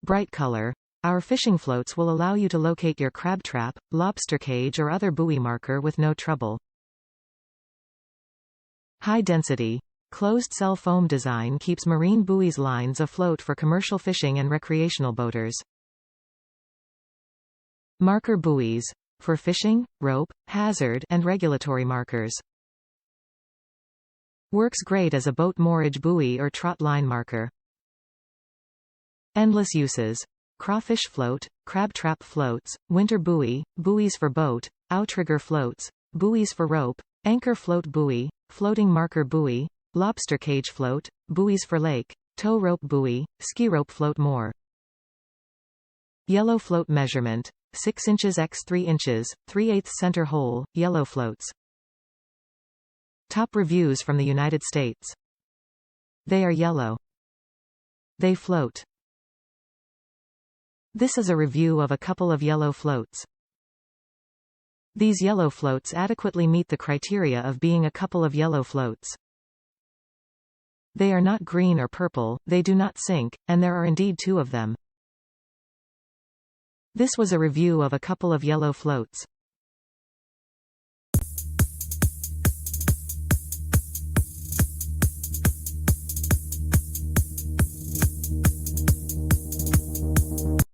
Bright color. Our fishing floats will allow you to locate your crab trap, lobster cage or other buoy marker with no trouble. High density. Closed-cell foam design keeps marine buoys lines afloat for commercial fishing and recreational boaters. Marker buoys. For fishing, rope, hazard, and regulatory markers. Works great as a boat moorage buoy or trot line marker. Endless uses. Crawfish float, crab trap floats, winter buoy, buoys for boat, outrigger floats, buoys for rope, anchor float buoy, floating marker buoy, lobster cage float, buoys for lake, tow rope buoy, ski rope float more. Yellow float measurement. 6 inches x 3 inches, 3/8 center hole, yellow floats. Top reviews from the United States. They are yellow. They float. This is a review of a couple of yellow floats. These yellow floats adequately meet the criteria of being a couple of yellow floats. They are not green or purple, they do not sink, and there are indeed 2 of them. This was a review of a couple of yellow floats.